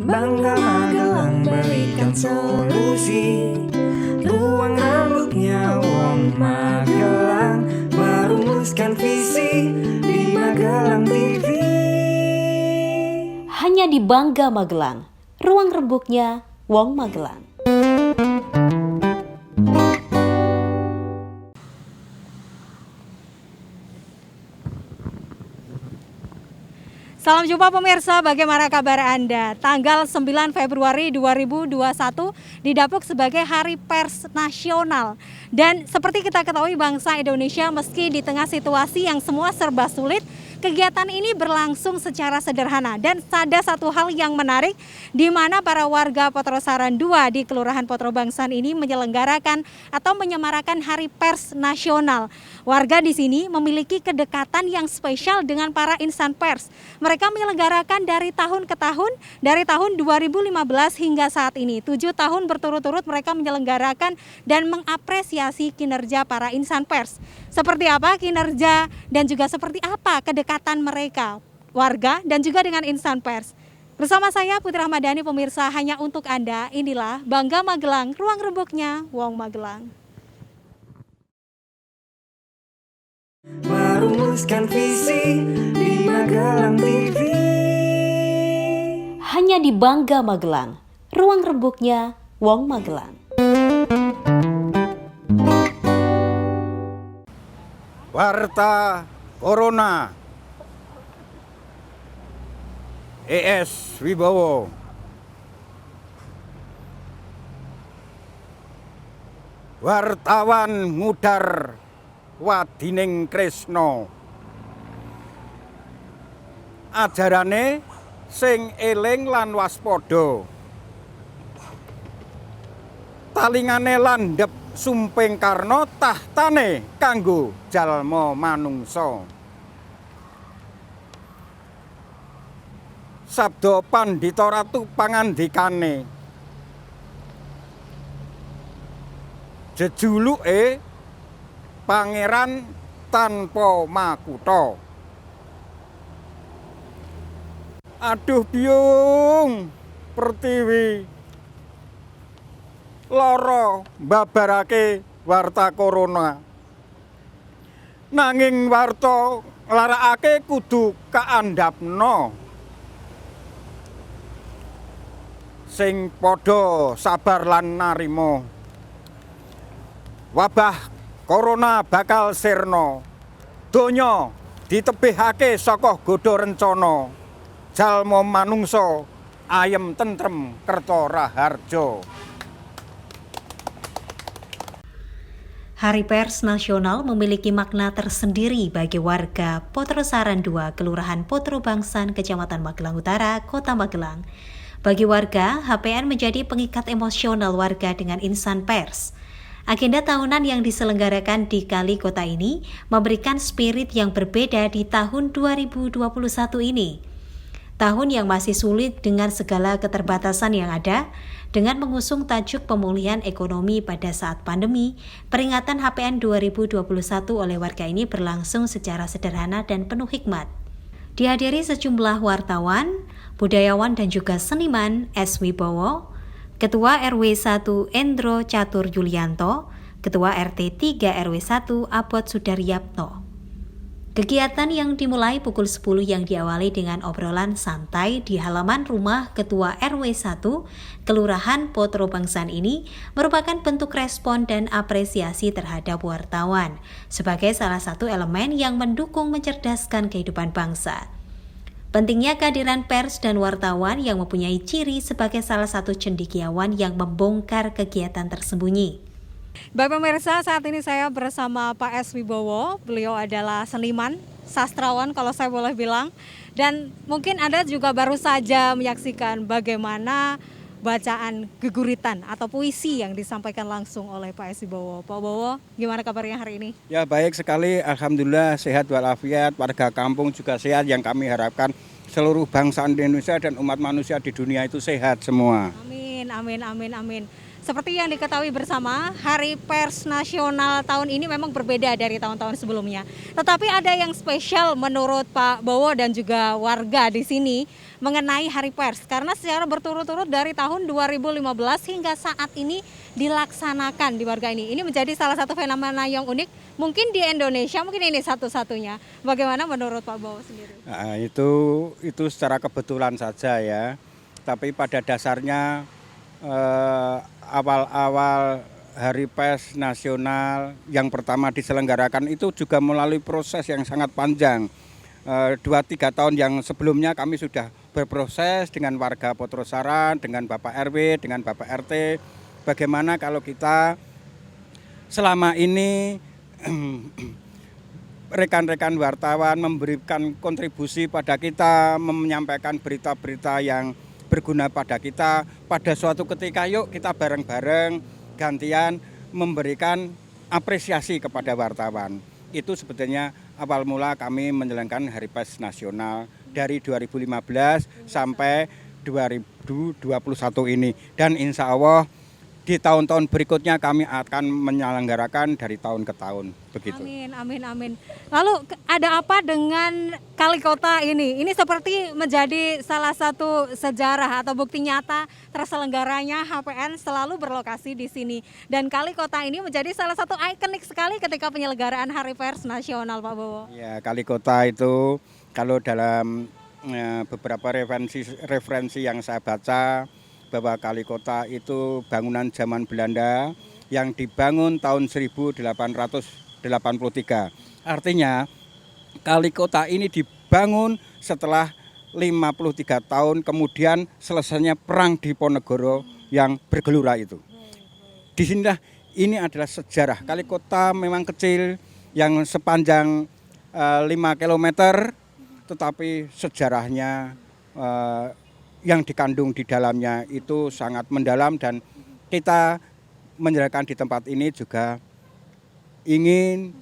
Bangga Magelang berikan solusi. Ruang rambutnya Wong Magelang merumuskan visi di Magelang TV. Hanya di Bangga Magelang, ruang rembuknya Wong Magelang. Salam jumpa pemirsa, bagaimana kabar Anda? Tanggal 9 Februari 2021 didapuk sebagai Hari Pers Nasional. Dan seperti kita ketahui, bangsa Indonesia meski di tengah situasi yang semua serba sulit, kegiatan ini berlangsung secara sederhana. Dan ada satu hal yang menarik, di mana para warga Potrosaran 2 di Kelurahan Potrobangsan ini menyelenggarakan atau menyemarakan Hari Pers Nasional. Warga di sini memiliki kedekatan yang spesial dengan para insan pers. Mereka menyelenggarakan dari tahun ke tahun, dari tahun 2015 hingga saat ini. 7 tahun berturut-turut mereka menyelenggarakan dan mengapresiasi kinerja para insan pers. Seperti apa kinerja dan juga seperti apa kedekatan mereka, warga dan juga dengan insan pers. Bersama saya Putri Ahmadani, pemirsa, hanya untuk Anda, inilah Bangga Magelang, ruang rembuknya Wong Magelang. Merumuskan visi di Magelang TV. Hanya di Bangga Magelang, ruang rembuknya Wong Magelang. Warta Corona ES Wibowo. Wartawan Ngudar Wadining Kresna. Ajarane sing eling lan waspada. Talingane landhep sumping karna, tahtane kanggo jalma manungsa. Sabda Pandhita Ratu pangandikane, jejuluke Pangeran tanpa makutha. Aduh biyung Pertiwi, lara mbabarake warta corona. Nanging warta nglarakake kudu kaandhapna. Sing padha sabar lan narima. Wabah corona bakal sirna. Donya ditebihake saka godha rencana. Jalma manungsa ayem tentrem kerta raharja. Hari Pers Nasional memiliki makna tersendiri bagi warga Potrosaran 2, Kelurahan Potrobangsan, Kecamatan Magelang Utara, Kota Magelang. Bagi warga, HPN menjadi pengikat emosional warga dengan insan pers. Agenda tahunan yang diselenggarakan di Kali Kota ini memberikan spirit yang berbeda di tahun 2021 ini. Tahun yang masih sulit dengan segala keterbatasan yang ada, dengan mengusung tajuk pemulihan ekonomi pada saat pandemi, peringatan HPN 2021 oleh warga ini berlangsung secara sederhana dan penuh hikmat. Dihadiri sejumlah wartawan, budayawan dan juga seniman S. Wibowo, Ketua RW 1 Endro Catur Yulianto, Ketua RT 3 RW 1 Abot Sudaryapto. Kegiatan yang dimulai pukul 10 yang diawali dengan obrolan santai di halaman rumah Ketua RW 1 Kelurahan Potrobangsan ini merupakan bentuk respon dan apresiasi terhadap wartawan sebagai salah satu elemen yang mendukung mencerdaskan kehidupan bangsa. Pentingnya kehadiran pers dan wartawan yang mempunyai ciri sebagai salah satu cendekiawan yang membongkar kegiatan tersembunyi. Bapak pemirsa, saat ini saya bersama Pak S. Wibowo. Beliau adalah seniman, sastrawan kalau saya boleh bilang. Dan mungkin Anda juga baru saja menyaksikan bagaimana bacaan geguritan atau puisi yang disampaikan langsung oleh Pak S. Wibowo. Pak Wibowo, gimana kabarnya hari ini? Ya baik sekali, alhamdulillah sehat walafiat, warga kampung juga sehat. Yang kami harapkan seluruh bangsa Indonesia dan umat manusia di dunia itu sehat semua. Amin, amin, amin, amin. Seperti yang diketahui bersama, Hari Pers Nasional tahun ini memang berbeda dari tahun-tahun sebelumnya. Tetapi ada yang spesial menurut Pak Bowo dan juga warga di sini mengenai Hari Pers. Karena secara berturut-turut dari tahun 2015 hingga saat ini dilaksanakan di warga ini. Ini menjadi salah satu fenomena yang unik. Mungkin di Indonesia, mungkin ini satu-satunya. Bagaimana menurut Pak Bowo sendiri? Nah, itu secara kebetulan saja ya. Tapi pada dasarnya awal-awal Hari Pers Nasional yang pertama diselenggarakan itu juga melalui proses yang sangat panjang. 2-3 tahun yang sebelumnya kami sudah berproses dengan warga Potrosaran, dengan Bapak RW, dengan Bapak RT. Bagaimana kalau kita selama ini rekan-rekan wartawan memberikan kontribusi pada kita, menyampaikan berita-berita yang berguna pada kita. Pada suatu ketika yuk kita bareng-bareng gantian memberikan apresiasi kepada wartawan. Itu sebetulnya awal mula kami menyelenggarakan Hari Pers Nasional dari 2015 sampai 2021 ini. Dan insya Allah di tahun-tahun berikutnya kami akan menyelenggarakan dari tahun ke tahun, begitu. Amin, amin, amin. Lalu ada apa dengan Kali Kota ini? Ini seperti menjadi salah satu sejarah atau bukti nyata terselenggaranya HPN selalu berlokasi di sini. Dan Kali Kota ini menjadi salah satu ikonik sekali ketika penyelenggaraan Hari Pers Nasional, Pak Bowo. Ya, Kali Kota itu kalau dalam beberapa referensi yang saya baca, bahwa Kali Kota itu bangunan zaman Belanda yang dibangun tahun 1883. Artinya Kali Kota ini dibangun setelah 53 tahun kemudian selesainya perang Diponegoro yang bergelora itu. Di sinilah ini adalah sejarah. Kali Kota memang kecil yang sepanjang 5 km tetapi sejarahnya yang dikandung di dalamnya itu sangat mendalam dan kita menyerahkan di tempat ini juga ingin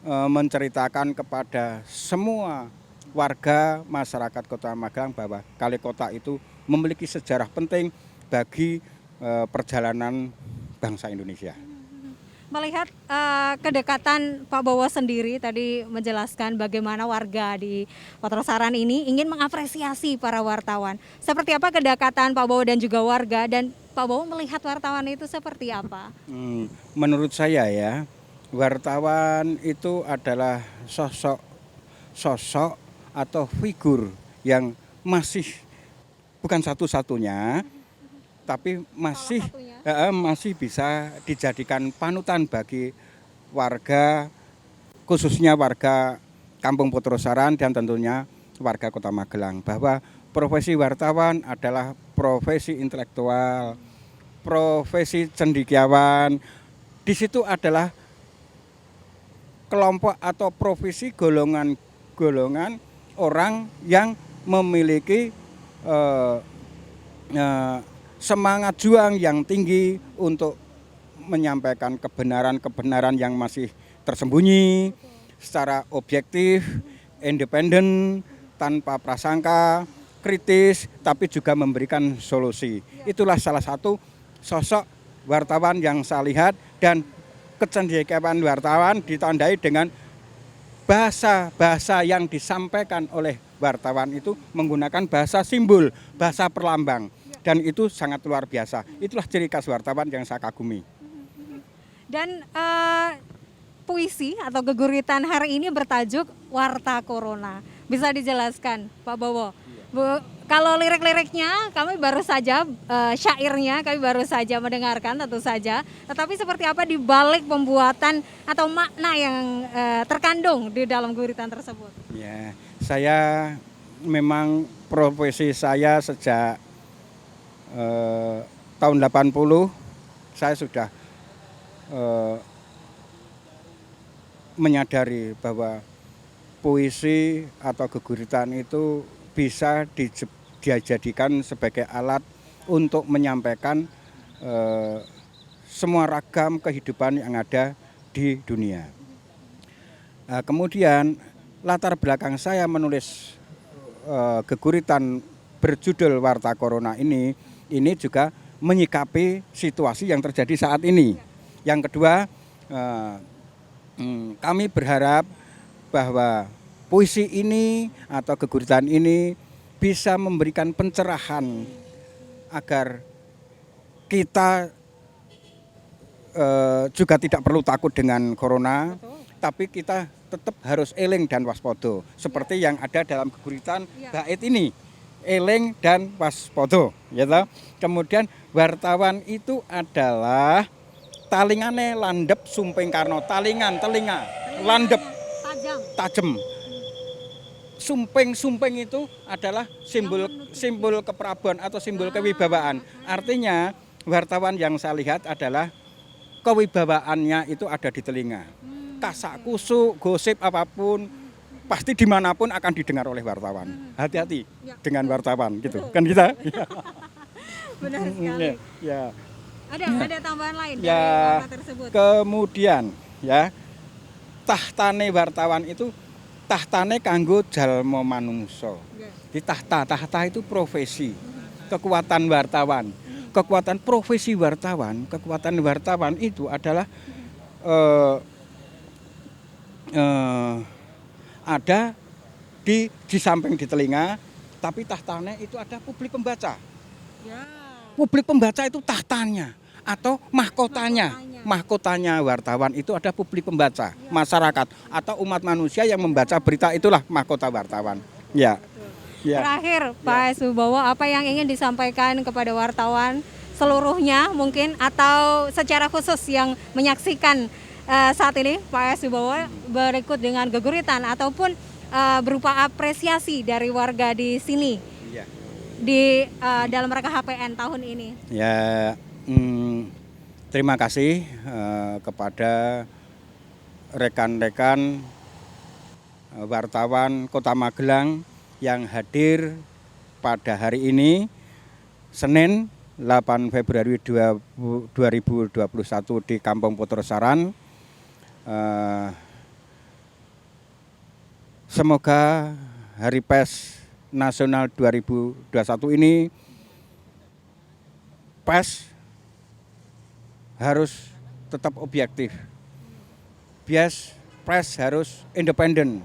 menceritakan kepada semua warga masyarakat Kota Magelang bahwa Kali Kota itu memiliki sejarah penting bagi perjalanan bangsa Indonesia. Melihat kedekatan Pak Bowo sendiri tadi menjelaskan bagaimana warga di Potrosaran ini ingin mengapresiasi para wartawan. Seperti apa kedekatan Pak Bowo dan juga warga, dan Pak Bowo melihat wartawan itu seperti apa? Menurut saya ya, wartawan itu adalah sosok atau figur yang masih bukan satu-satunya, tapi masih bisa dijadikan panutan bagi warga, khususnya warga Kampung Potrosaran dan tentunya warga Kota Magelang, bahwa profesi wartawan adalah profesi intelektual, profesi cendekiawan. Di situ adalah kelompok atau profesi golongan orang yang memiliki semangat juang yang tinggi untuk menyampaikan kebenaran-kebenaran yang masih tersembunyi secara objektif, independen, tanpa prasangka, kritis, tapi juga memberikan solusi. Itulah salah satu sosok wartawan yang saya lihat, dan kecendekiawan wartawan ditandai dengan bahasa yang disampaikan oleh wartawan itu menggunakan bahasa simbol, bahasa perlambang. Dan itu sangat luar biasa. Itulah ciri khas wartawan yang saya kagumi. Dan puisi atau geguritan hari ini bertajuk Warta Corona. Bisa dijelaskan Pak Bowo? Kalau lirik-liriknya kami baru saja, syairnya kami baru saja mendengarkan tentu saja. Tetapi seperti apa di balik pembuatan atau makna yang terkandung di dalam guritan tersebut? Ya, saya memang profesi saya sejak tahun 80 saya sudah menyadari bahwa puisi atau geguritan itu bisa dijadikan sebagai alat untuk menyampaikan semua ragam kehidupan yang ada di dunia. Kemudian latar belakang saya menulis geguritan berjudul Warta Corona ini juga menyikapi situasi yang terjadi saat ini. Yang kedua, kami berharap bahwa puisi ini atau keguritan ini bisa memberikan pencerahan agar kita juga tidak perlu takut dengan corona, tapi kita tetap harus eling dan waspada. Seperti yang ada dalam keguritan bait ini, eling dan waspada. Ya toh? Kemudian wartawan itu adalah talingane landep sumping karno, talingan, telinga, landep, tajam. Sumping itu adalah simbol keprabuan atau simbol kewibawaan. Artinya wartawan yang saya lihat adalah kewibawaannya itu ada di telinga. Kasak kusuk, gosip apapun pasti dimanapun akan didengar oleh wartawan. Hati-hati dengan wartawan gitu. Kan kita? Benar sekali. Ya. Ada tambahan lain dari Ya. warna tersebut. Kemudian ya tahtane wartawan itu tahtane kanggo jalma manungsa. Di tahta itu profesi, kekuatan wartawan. Kekuatan profesi wartawan, kekuatan wartawan itu adalah ada di samping di telinga, tapi tahtanya itu ada publik pembaca. Publik pembaca itu tahtanya atau mahkotanya. Mahkotanya wartawan itu ada publik pembaca, masyarakat atau umat manusia yang membaca berita, itulah mahkota wartawan. Ya. Ya. Terakhir Pak Subowo, apa yang ingin disampaikan kepada wartawan seluruhnya mungkin atau secara khusus yang menyaksikan saat ini Pak Subowo berikut dengan geguritan ataupun berupa apresiasi dari warga di sini di dalam rangka HPN tahun ini? Ya, terima kasih kepada rekan-rekan wartawan Kota Magelang yang hadir pada hari ini, Senin 8 Februari 2021 di Kampung Potrosaran. Semoga Hari Pers Nasional 2021 ini pers harus tetap objektif. Pers harus independen.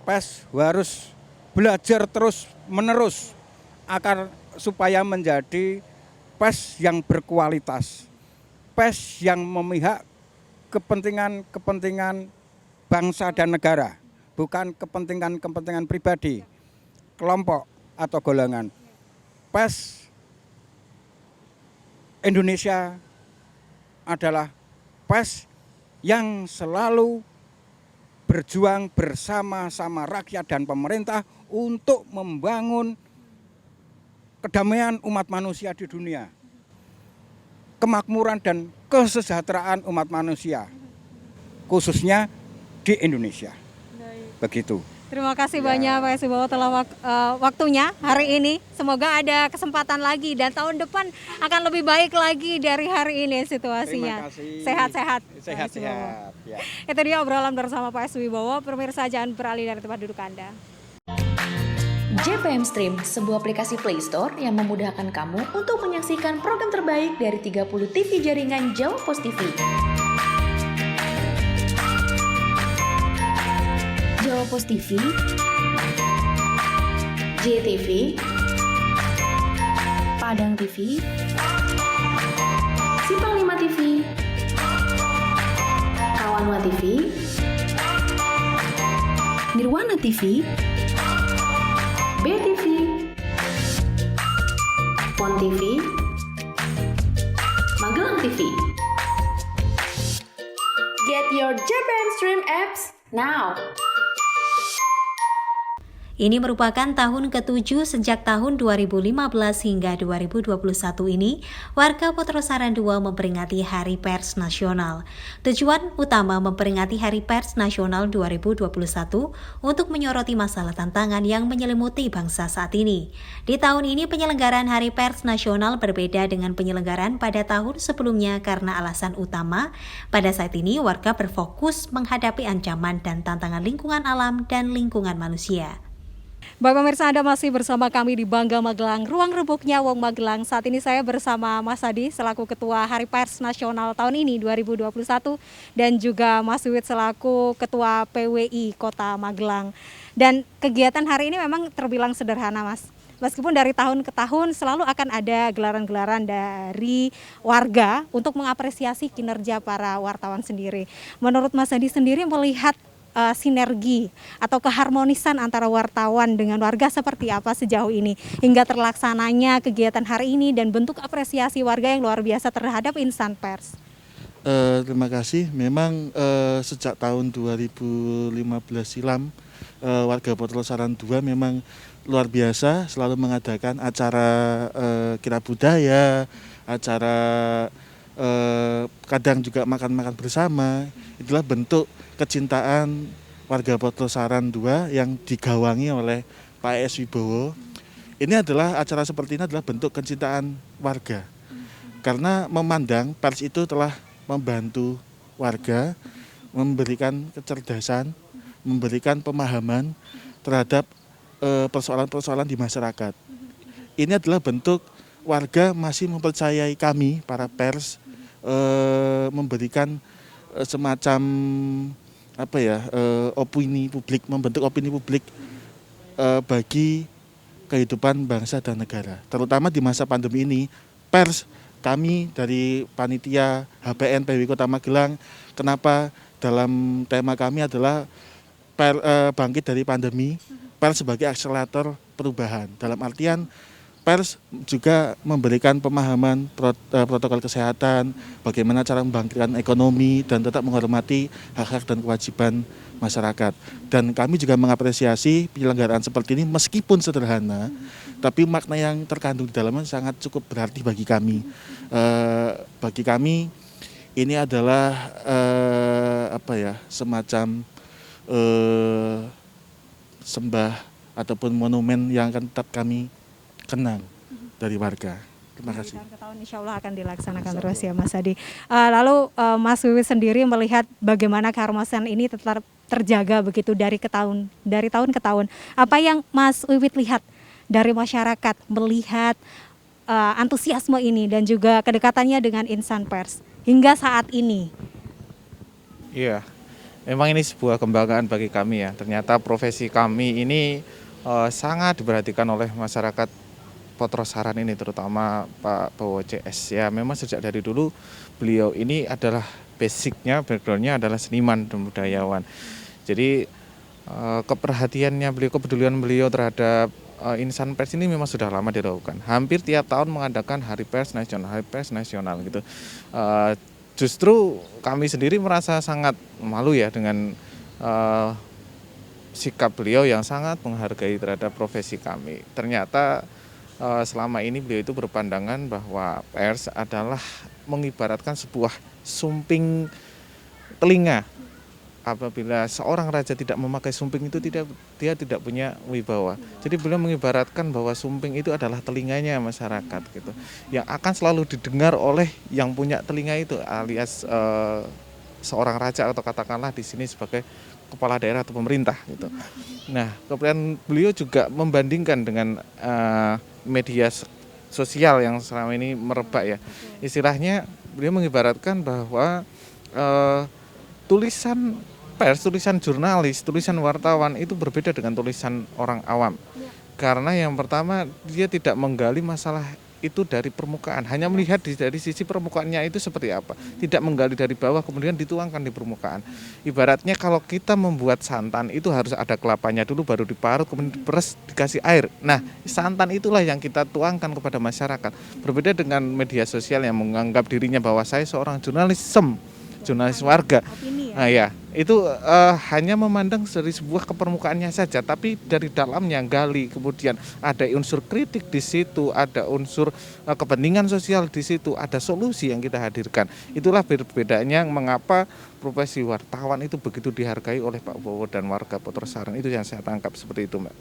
Pers harus belajar terus menerus agar supaya menjadi pers yang berkualitas, pers yang memihak kepentingan bangsa dan negara, bukan kepentingan pribadi, kelompok atau golongan. Pers Indonesia adalah pers yang selalu berjuang bersama-sama rakyat dan pemerintah untuk membangun kedamaian umat manusia di dunia, kemakmuran dan kesejahteraan umat manusia, khususnya di Indonesia. Begitu. Terima kasih banyak Pak Subowo telah waktunya hari ini. Semoga ada kesempatan lagi dan tahun depan akan lebih baik lagi dari hari ini situasinya. Terima kasih. Sehat-sehat. Sehat-sehat. Ya. Itu dia obrolan bersama Pak Subowo. Pemirsa jangan beralih dari tempat duduk Anda. JPM Stream, sebuah aplikasi Play Store yang memudahkan kamu untuk menyaksikan program terbaik dari 30 TV jaringan Jawa Pos TV. Jawa Pos TV, JTV, Padang TV, Simpang 5 TV, Kawanwa TV, Nirwana TV, BTV, Pon TV, Magelang TV. Get your JPM Stream apps now. Ini merupakan tahun ke-7 sejak tahun 2015 hingga 2021 ini, warga Potrosaran II memperingati Hari Pers Nasional. Tujuan utama memperingati Hari Pers Nasional 2021 untuk menyoroti masalah tantangan yang menyelimuti bangsa saat ini. Di tahun ini penyelenggaraan Hari Pers Nasional berbeda dengan penyelenggaraan pada tahun sebelumnya karena alasan utama, pada saat ini warga berfokus menghadapi ancaman dan tantangan lingkungan alam dan lingkungan manusia. Bapak pemirsa, Anda masih bersama kami di Bangga Magelang, ruang rembuknya Wong Magelang. Saat ini saya bersama Mas Adi selaku Ketua Hari Pers Nasional tahun ini 2021 dan juga Mas Wiwit selaku Ketua PWI Kota Magelang. Dan kegiatan hari ini memang terbilang sederhana, Mas. Meskipun dari tahun ke tahun selalu akan ada gelaran-gelaran dari warga untuk mengapresiasi kinerja para wartawan sendiri. Menurut Mas Adi sendiri melihat sinergi atau keharmonisan antara wartawan dengan warga seperti apa sejauh ini hingga terlaksananya kegiatan hari ini dan bentuk apresiasi warga yang luar biasa terhadap insan pers. Terima kasih. Memang sejak tahun 2015 silam warga Potrosaran 2 memang luar biasa selalu mengadakan acara kira budaya, acara kadang juga makan-makan bersama. Itulah bentuk kecintaan warga Potrosaran 2 yang digawangi oleh Pak S. Wibowo. Ini adalah acara seperti ini adalah bentuk kecintaan warga. Karena memandang pers itu telah membantu warga, memberikan kecerdasan, memberikan pemahaman terhadap persoalan-persoalan di masyarakat. Ini adalah bentuk warga masih mempercayai kami, para pers, memberikan semacam opini publik, membentuk opini publik bagi kehidupan bangsa dan negara. Terutama di masa pandemi ini, pers kami dari panitia HPN PWI Kota Magelang, kenapa dalam tema kami adalah bangkit dari pandemi, pers sebagai akselerator perubahan. Dalam artian pers juga memberikan pemahaman protokol kesehatan, bagaimana cara membangkitkan ekonomi dan tetap menghormati hak-hak dan kewajiban masyarakat. Dan kami juga mengapresiasi penyelenggaraan seperti ini meskipun sederhana, tapi makna yang terkandung di dalamnya sangat cukup berarti bagi kami. Bagi kami ini adalah semacam sembah ataupun monumen yang akan tetap kami kenang dari warga. Terima kasih. Dari tahun ke tahun insya Allah akan dilaksanakan terus ya Mas Adi. Lalu Mas Wiwit sendiri melihat bagaimana keharmonisan ini tetap terjaga begitu dari tahun ke tahun. Apa yang Mas Wiwit lihat dari masyarakat melihat antusiasme ini dan juga kedekatannya dengan insan pers hingga saat ini? Iya, memang ini sebuah kebanggaan bagi kami ya. Ternyata profesi kami ini sangat diperhatikan oleh masyarakat Potrosaran ini, terutama Pak Bowo CS. Ya, memang sejak dari dulu beliau ini adalah basicnya, backgroundnya adalah seniman dan budayawan. Jadi keperhatiannya beliau, kepedulian beliau terhadap insan pers ini memang sudah lama dilakukan. Hampir tiap tahun mengadakan Hari Pers Nasional gitu. Justru kami sendiri merasa sangat malu ya dengan sikap beliau yang sangat menghargai terhadap profesi kami. Ternyata selama ini beliau itu berpandangan bahwa pers adalah mengibaratkan sebuah sumping telinga. Apabila seorang raja tidak memakai sumping itu dia tidak punya wibawa. Jadi beliau mengibaratkan bahwa sumping itu adalah telinganya masyarakat gitu, yang akan selalu didengar oleh yang punya telinga itu, alias seorang raja atau katakanlah di sini sebagai kepala daerah atau pemerintah gitu. Nah, kemudian beliau juga membandingkan dengan media sosial yang selama ini merebak ya. Istilahnya beliau mengibaratkan bahwa tulisan pers, tulisan jurnalis, tulisan wartawan itu berbeda dengan tulisan orang awam. Karena yang pertama dia tidak menggali masalah itu dari permukaan, hanya melihat dari sisi permukaannya itu seperti apa, tidak menggali dari bawah kemudian dituangkan di permukaan. Ibaratnya kalau kita membuat santan itu harus ada kelapanya dulu baru diparut kemudian diperes dikasih air. Nah, santan itulah yang kita tuangkan kepada masyarakat. Berbeda dengan media sosial yang menganggap dirinya bahwa saya seorang jurnalis warga. Nah ya, itu hanya memandang dari sebuah kepermukaannya saja, tapi dari dalamnya gali, kemudian ada unsur kritik di situ, ada unsur kepentingan sosial di situ, ada solusi yang kita hadirkan. Itulah bedanya mengapa profesi wartawan itu begitu dihargai oleh Pak Bowo dan warga Potrosaran. Itu yang saya tangkap seperti itu, Mbak.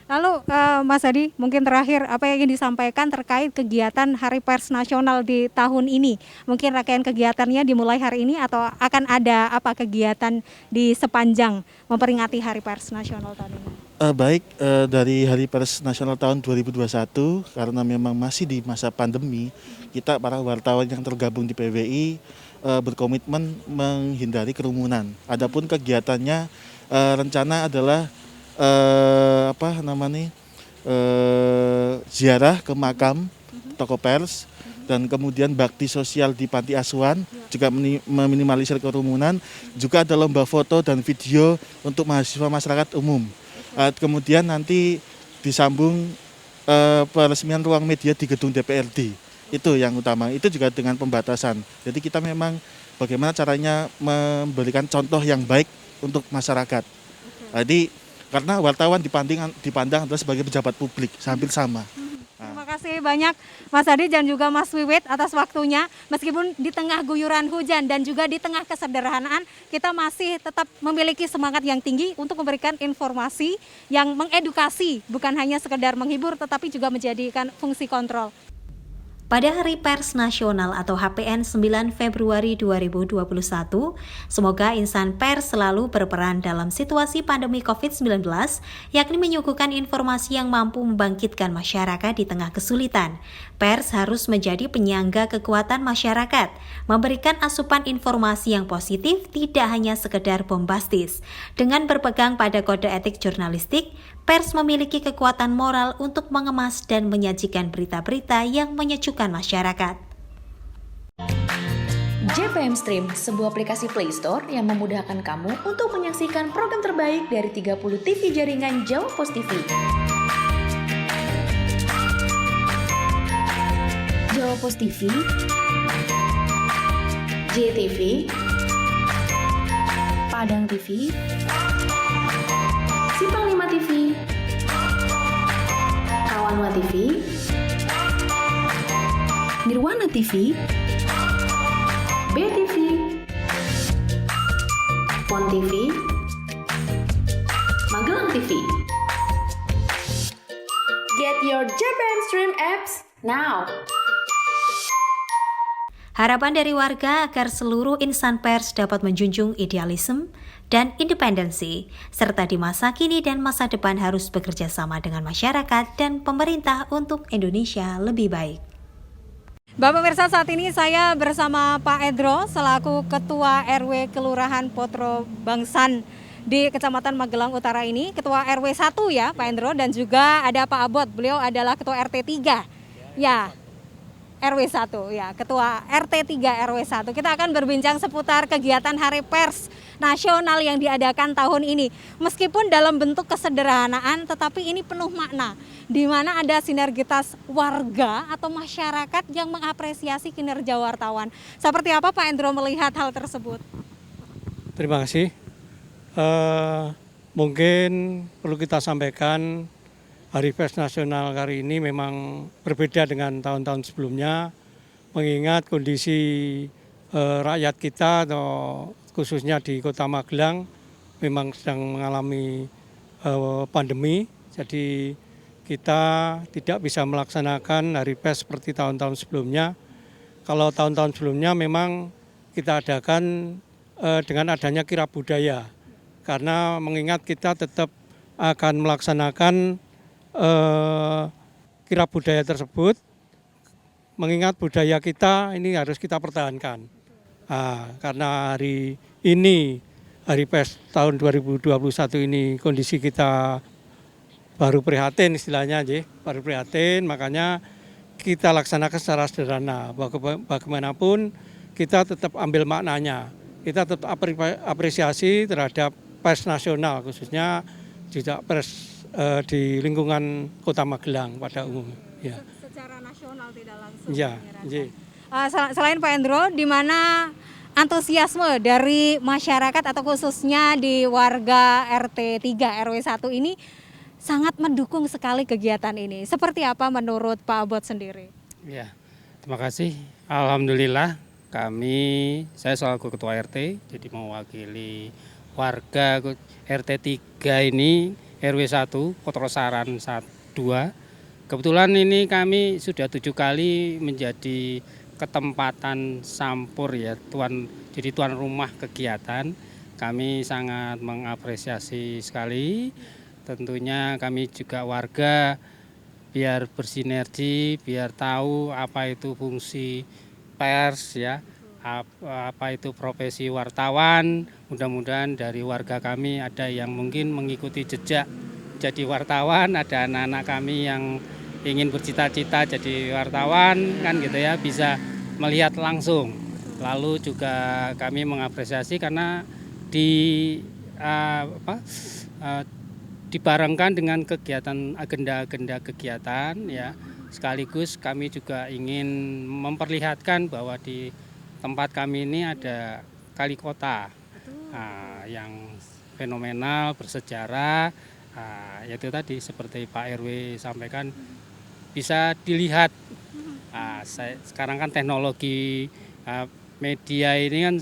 Lalu Mas Adi, mungkin terakhir apa yang ingin disampaikan terkait kegiatan Hari Pers Nasional di tahun ini? Mungkin rangkaian kegiatannya dimulai hari ini atau akan ada apa kegiatan di sepanjang memperingati Hari Pers Nasional tahun ini? Baik, dari Hari Pers Nasional tahun 2021 karena memang masih di masa pandemi, kita para wartawan yang tergabung di PWI berkomitmen menghindari kerumunan. Adapun kegiatannya rencana adalah ziarah ke makam tokoh pers dan kemudian bakti sosial di panti asuhan, juga meminimalisir kerumunan, juga ada lomba foto dan video untuk mahasiswa masyarakat umum. Kemudian nanti disambung peresmian ruang media di gedung DPRD. Itu yang utama, itu juga dengan pembatasan. Jadi kita memang bagaimana caranya memberikan contoh yang baik untuk masyarakat. Jadi karena wartawan dipandang adalah sebagai pejabat publik, hampir sama. Terima kasih banyak Mas Adi dan juga Mas Wiwit atas waktunya. Meskipun di tengah guyuran hujan dan juga di tengah kesederhanaan, kita masih tetap memiliki semangat yang tinggi untuk memberikan informasi yang mengedukasi, bukan hanya sekedar menghibur tetapi juga menjadikan fungsi kontrol. Pada Hari Pers Nasional atau HPN 9 Februari 2021, semoga insan pers selalu berperan dalam situasi pandemi COVID-19, yakni menyuguhkan informasi yang mampu membangkitkan masyarakat di tengah kesulitan. Pers harus menjadi penyangga kekuatan masyarakat, memberikan asupan informasi yang positif, tidak hanya sekedar bombastis. Dengan berpegang pada kode etik jurnalistik, pers memiliki kekuatan moral untuk mengemas dan menyajikan berita-berita yang menyejukkan masyarakat. JPM Stream, sebuah aplikasi Play Store yang memudahkan kamu untuk menyaksikan program terbaik dari 30 TV jaringan Jawa Pos TV. Jawa Pos TV, JTV, Padang TV, Simpang 5 TV, Rawanwa TV, Nirwana TV, BTV, Pon TV, Magelang TV. Get your JPM Stream apps now. Harapan dari warga agar seluruh insan pers dapat menjunjung idealisme dan independensi, serta di masa kini dan masa depan harus bekerja sama dengan masyarakat dan pemerintah untuk Indonesia lebih baik. Bapak pemirsa, saat ini saya bersama Pak Edro selaku Ketua RW Kelurahan Potro Bangsan di Kecamatan Magelang Utara ini, Ketua RW 1 ya Pak Edro, dan juga ada Pak Abot, beliau adalah Ketua RT 3 ya. RW 1 ya, Ketua RT 3 RW 1. Kita akan berbincang seputar kegiatan Hari Pers Nasional yang diadakan tahun ini. Meskipun dalam bentuk kesederhanaan, tetapi ini penuh makna, di mana ada sinergitas warga atau masyarakat yang mengapresiasi kinerja wartawan. Seperti apa Pak Endro melihat hal tersebut? Terima kasih. Mungkin perlu kita sampaikan, Hari Pers Nasional kali ini memang berbeda dengan tahun-tahun sebelumnya, mengingat kondisi rakyat kita atau khususnya di Kota Magelang memang sedang mengalami pandemi. Jadi kita tidak bisa melaksanakan Hari Pers seperti tahun-tahun sebelumnya. Kalau tahun-tahun sebelumnya memang kita adakan dengan adanya kirab budaya, karena mengingat kita tetap akan melaksanakan kirab budaya tersebut, mengingat budaya kita ini harus kita pertahankan. Karena hari ini, Hari Pers tahun 2021 ini kondisi kita baru prihatin istilahnya, baru prihatin, makanya kita laksanakan secara sederhana. Bagaimanapun kita tetap ambil maknanya, kita tetap apresiasi terhadap pers nasional, khususnya juga pers di lingkungan Kota Magelang pada umumnya. Ya. Secara nasional tidak langsung. Ya. Selain Pak Endro, di mana antusiasme dari masyarakat atau khususnya di warga RT 3 RW 1 ini sangat mendukung sekali kegiatan ini. Seperti apa menurut Pak Abot sendiri? Ya, terima kasih. Alhamdulillah saya selaku Ketua RT, jadi mewakili warga RT 3 ini, RW 1, Potrosaran 2. Kebetulan ini kami sudah 7 kali menjadi ketempatan sampur ya, jadi tuan rumah kegiatan. Kami sangat mengapresiasi sekali tentunya kami juga warga biar bersinergi, biar tahu apa itu fungsi pers ya, apa itu profesi wartawan. Mudah-mudahan dari warga kami ada yang mungkin mengikuti jejak jadi wartawan, ada anak-anak kami yang ingin bercita-cita jadi wartawan kan gitu ya, bisa melihat langsung. Lalu juga kami mengapresiasi karena dibarengkan dengan kegiatan agenda-agenda kegiatan ya, sekaligus kami juga ingin memperlihatkan bahwa di tempat kami ini ada kali kota yang fenomenal, bersejarah, yaitu tadi seperti Pak RW sampaikan bisa dilihat. Sekarang kan teknologi media ini kan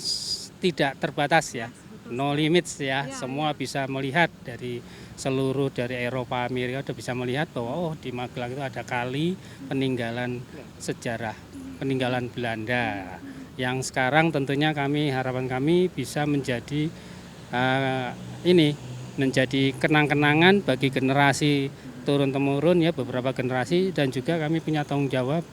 tidak terbatas ya, no limits ya, semua bisa melihat dari seluruh dari Eropa, Amerika sudah bisa melihat bahwa di Magelang itu ada kali peninggalan sejarah, peninggalan Belanda. Yang sekarang tentunya harapan kami bisa menjadi menjadi kenang-kenangan bagi generasi turun-temurun ya, beberapa generasi, dan juga kami punya tanggung jawab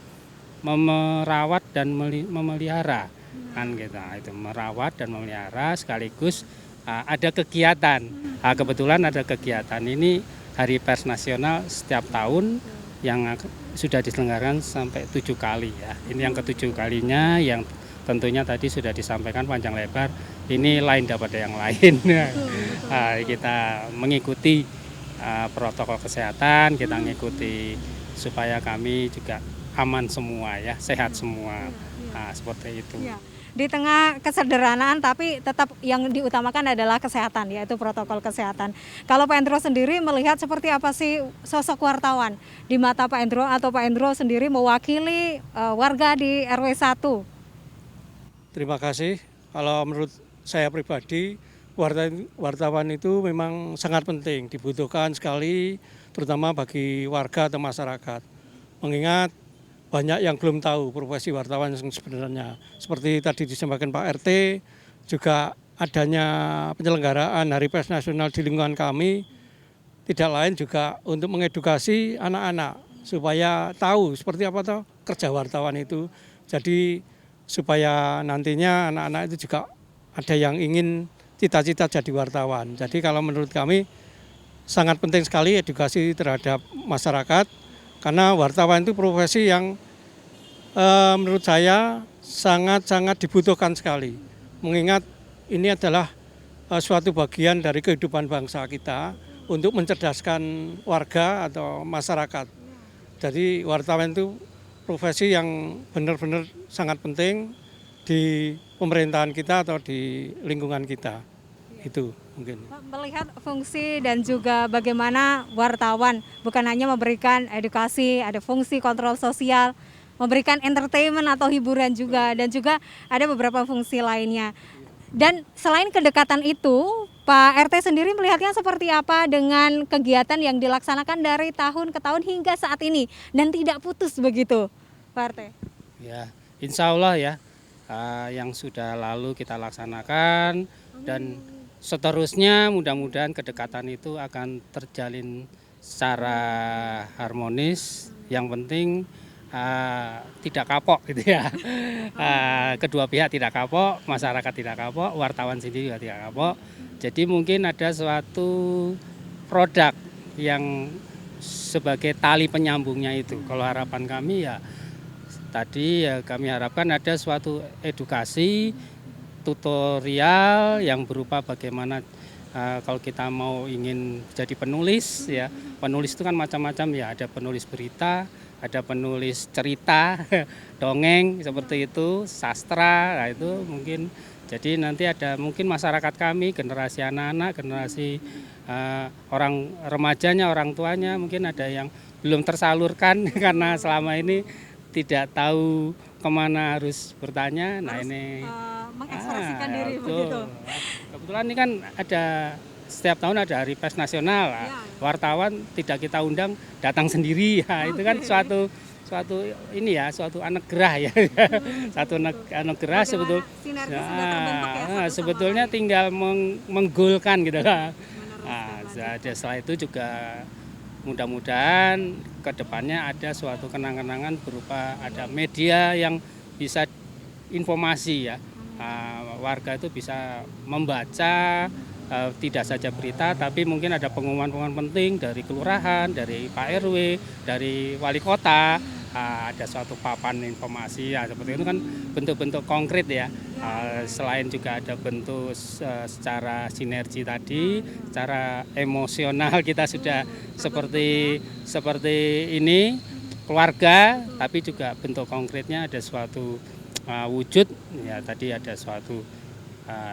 merawat dan memelihara kan gitu. Itu merawat dan memelihara sekaligus ada kegiatan. Kebetulan ada kegiatan ini Hari Pers Nasional setiap tahun yang sudah diselenggarakan sampai 7 kali ya. Ini yang ke-7 kalinya, yang tentunya tadi sudah disampaikan panjang lebar. Ini lain daripada yang lain. Kita mengikuti protokol kesehatan, kita mengikuti supaya kami juga aman semua ya, sehat semua. Seperti itu. Di tengah kesederhanaan tapi tetap yang diutamakan adalah kesehatan, yaitu protokol kesehatan. Kalau Pak Endro sendiri melihat seperti apa sih sosok wartawan di mata Pak Endro, atau Pak Endro sendiri mewakili warga di RW 1? Terima kasih. Kalau menurut saya pribadi, wartawan itu memang sangat penting, dibutuhkan sekali, terutama bagi warga atau masyarakat. Mengingat banyak yang belum tahu profesi wartawan yang sebenarnya. Seperti tadi disampaikan Pak RT, juga adanya penyelenggaraan Hari Pers Nasional di lingkungan kami, tidak lain juga untuk mengedukasi anak-anak supaya tahu seperti apa toh kerja wartawan itu. Jadi supaya nantinya anak-anak itu juga ada yang ingin cita-cita jadi wartawan. Jadi kalau menurut kami sangat penting sekali edukasi terhadap masyarakat, karena wartawan itu profesi yang menurut saya sangat-sangat dibutuhkan sekali. Mengingat ini adalah suatu bagian dari kehidupan bangsa kita untuk mencerdaskan warga atau masyarakat. Jadi wartawan itu profesi yang benar-benar sangat penting di pemerintahan kita atau di lingkungan kita. Itu mungkin. Melihat fungsi dan juga bagaimana wartawan bukan hanya memberikan edukasi, ada fungsi kontrol sosial, memberikan entertainment atau hiburan juga, dan juga ada beberapa fungsi lainnya. Dan selain kedekatan itu, Pak RT sendiri melihatnya seperti apa dengan kegiatan yang dilaksanakan dari tahun ke tahun hingga saat ini dan tidak putus begitu, Pak RT? Ya, insya Allah ya, yang sudah lalu kita laksanakan, dan seterusnya mudah-mudahan kedekatan itu akan terjalin secara harmonis. Yang penting tidak kapok gitu ya. Kedua pihak tidak kapok, masyarakat tidak kapok, wartawan sendiri juga tidak kapok. Jadi mungkin ada suatu produk yang sebagai tali penyambungnya itu. Kalau harapan kami ya tadi ya, kami harapkan ada suatu edukasi tutorial yang berupa bagaimana kalau kita mau ingin jadi penulis ya. Penulis itu kan macam-macam ya, ada penulis berita, ada penulis cerita, dongeng seperti itu, sastra. Nah itu mungkin jadi nanti ada mungkin masyarakat kami, generasi anak-anak, generasi orang remajanya, orang tuanya mungkin ada yang belum tersalurkan karena selama ini tidak tahu kemana harus bertanya. Nah ini mengekspresikan diri begitu. Kebetulan ini kan ada setiap tahun ada Hari Pers Nasional. Wartawan tidak kita undang, datang sendiri. Ya, itu kan suatu ini ya, suatu anugerah ya. Satu anugerah sebetulnya tinggal menggolkan gitu lah. Setelah itu juga mudah-mudahan ke depannya ada suatu kenang-kenangan berupa ada media yang bisa informasi ya. Warga itu bisa membaca tidak saja berita tapi mungkin ada pengumuman-pengumuman penting dari kelurahan, dari Pak RW, dari wali kota. Ada suatu papan informasi ya, seperti itu kan bentuk-bentuk konkret ya. Selain juga ada bentuk secara sinergi tadi, secara emosional kita sudah seperti ini keluarga, tapi juga bentuk konkretnya ada suatu wujud ya, tadi ada suatu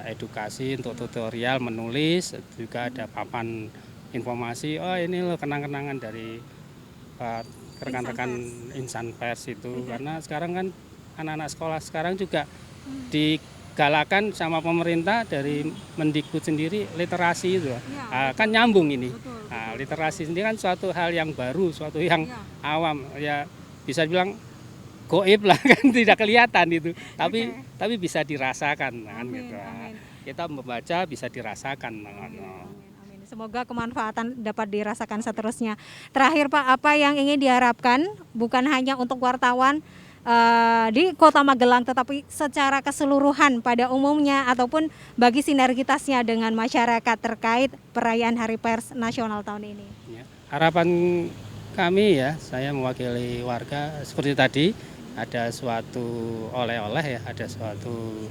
edukasi untuk tutorial menulis, juga ada papan informasi. Oh ini loh kenang-kenangan dari rekan-rekan insan pers itu, karena sekarang kan anak-anak sekolah sekarang juga digalakan sama pemerintah dari Mendikbud sendiri literasi itu kan nyambung ini. Literasi sendiri kan suatu hal yang baru, suatu yang awam ya, bisa bilang goib lah kan, tidak kelihatan itu, tapi bisa dirasakan kan gitu. Kita membaca bisa dirasakan. Semoga kemanfaatan dapat dirasakan seterusnya. Terakhir Pak, apa yang ingin diharapkan bukan hanya untuk wartawan di Kota Magelang, tetapi secara keseluruhan pada umumnya ataupun bagi sinergitasnya dengan masyarakat terkait perayaan Hari Pers Nasional tahun ini? Ya, harapan kami ya, saya mewakili warga seperti tadi, ada suatu oleh-oleh ya, ada suatu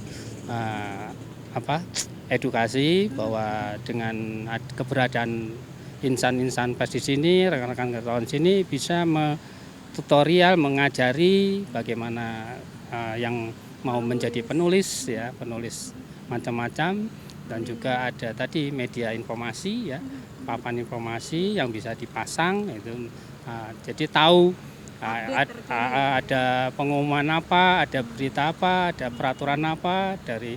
edukasi bahwa dengan keberadaan insan-insan pers di sini, rekan-rekan wartawan sini bisa tutorial mengajari bagaimana yang mau menjadi penulis ya, penulis macam-macam, dan juga ada tadi media informasi ya, papan informasi yang bisa dipasang itu, jadi tahu ada pengumuman apa, ada berita apa, ada peraturan apa dari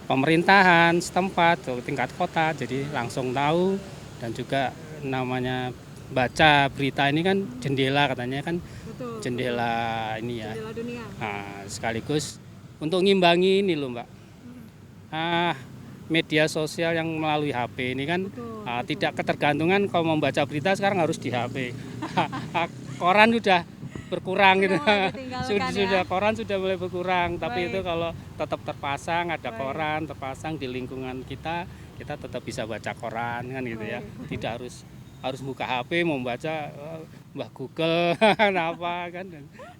pemerintahan setempat atau tingkat kota, jadi langsung tahu. Dan juga namanya baca berita ini kan jendela, katanya kan. Betul, jendela ini ya, jendela dunia. Sekaligus untuk ngimbangi ini loh Mbak, media sosial yang melalui HP ini kan tidak ketergantungan. Kalau membaca berita sekarang harus di HP. Koran sudah berkurang gitu. Sudah koran sudah mulai berkurang, tapi itu kalau tetap terpasang, ada koran terpasang di lingkungan kita tetap bisa baca koran kan gitu ya. Tidak harus buka HP membaca Mbah Google apa kan.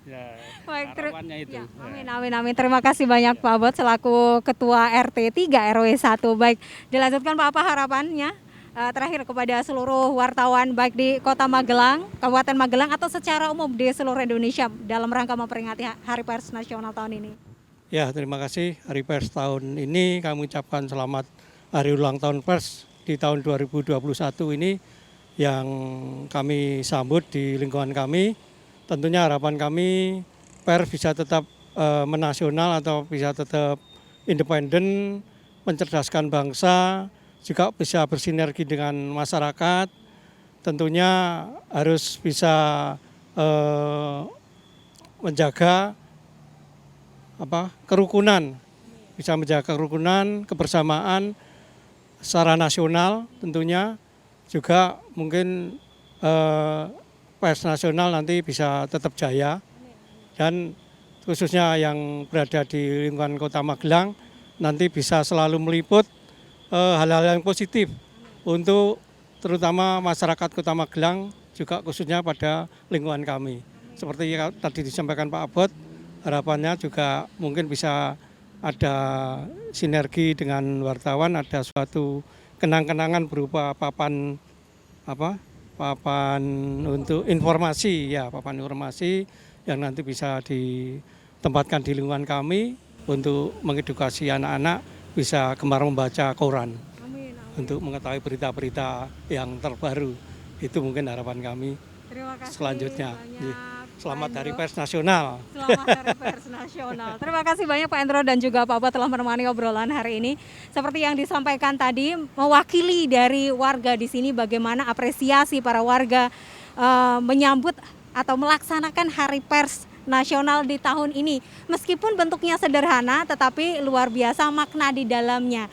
Ya, harapannya itu. Ya, amin. Terima kasih banyak Pak Abot selaku Ketua RT 3 RW 1. Baik, dilanjutkan Pak, apa harapannya terakhir kepada seluruh wartawan baik di Kota Magelang, Kabupaten Magelang atau secara umum di seluruh Indonesia dalam rangka memperingati Hari Pers Nasional tahun ini? Ya, terima kasih. Hari Pers tahun ini kami ucapkan selamat Hari Ulang Tahun Pers di tahun 2021 ini yang kami sambut di lingkungan kami. Tentunya harapan kami pers bisa tetap menasional atau bisa tetap independen, mencerdaskan bangsa, juga bisa bersinergi dengan masyarakat. Tentunya harus bisa menjaga kerukunan, bisa menjaga kerukunan, kebersamaan secara nasional. Tentunya juga mungkin pers nasional nanti bisa tetap jaya, dan khususnya yang berada di lingkungan Kota Magelang nanti bisa selalu meliput hal-hal yang positif untuk terutama masyarakat Kota Magelang, juga khususnya pada lingkungan kami. Seperti tadi disampaikan Pak Abot, harapannya juga mungkin bisa ada sinergi dengan wartawan, ada suatu kenang-kenangan berupa papan untuk informasi ya, papan informasi yang nanti bisa ditempatkan di lingkungan kami untuk mengedukasi anak-anak bisa gemar membaca koran. Amin. Untuk mengetahui berita-berita yang terbaru. Itu mungkin harapan kami. Terima kasih selanjutnya. Banyak, selamat Hari Pers Nasional. Selamat Hari Pers Nasional. Terima kasih banyak Pak Endro dan juga Pak Abot telah menemani obrolan hari ini. Seperti yang disampaikan tadi, mewakili dari warga di sini bagaimana apresiasi para warga menyambut atau melaksanakan Hari Pers Nasional di tahun ini. Meskipun bentuknya sederhana, tetapi luar biasa makna di dalamnya.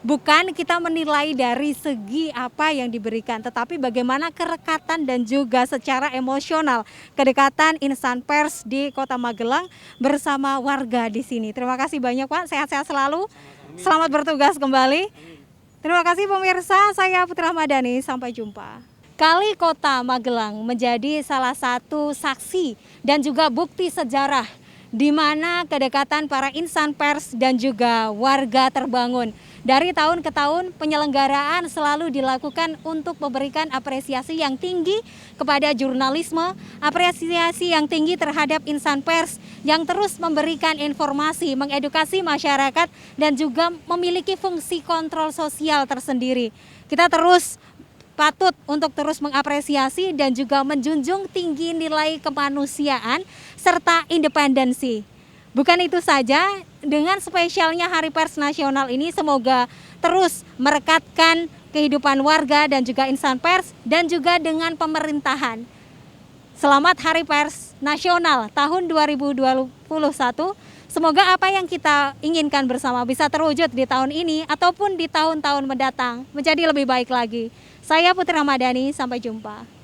bukan kita menilai dari segi apa yang diberikan, tetapi bagaimana kerekatan dan juga secara emosional kedekatan insan pers di Kota Magelang bersama warga di sini. Terima kasih banyak Pak, sehat-sehat selalu. Selamat bertugas kembali. Terima kasih pemirsa, saya Putri Ramadhani, sampai jumpa. Kali Kota Magelang menjadi salah satu saksi dan juga bukti sejarah di mana kedekatan para insan pers dan juga warga terbangun. Dari tahun ke tahun penyelenggaraan selalu dilakukan untuk memberikan apresiasi yang tinggi kepada jurnalisme, apresiasi yang tinggi terhadap insan pers yang terus memberikan informasi, mengedukasi masyarakat dan juga memiliki fungsi kontrol sosial tersendiri. Kita patut untuk terus mengapresiasi dan juga menjunjung tinggi nilai kemanusiaan serta independensi. Bukan itu saja, dengan spesialnya Hari Pers Nasional ini semoga terus merekatkan kehidupan warga dan juga insan pers dan juga dengan pemerintahan. Selamat Hari Pers Nasional tahun 2021. Semoga apa yang kita inginkan bersama bisa terwujud di tahun ini ataupun di tahun-tahun mendatang menjadi lebih baik lagi. Saya Putri Ramadhani, sampai jumpa.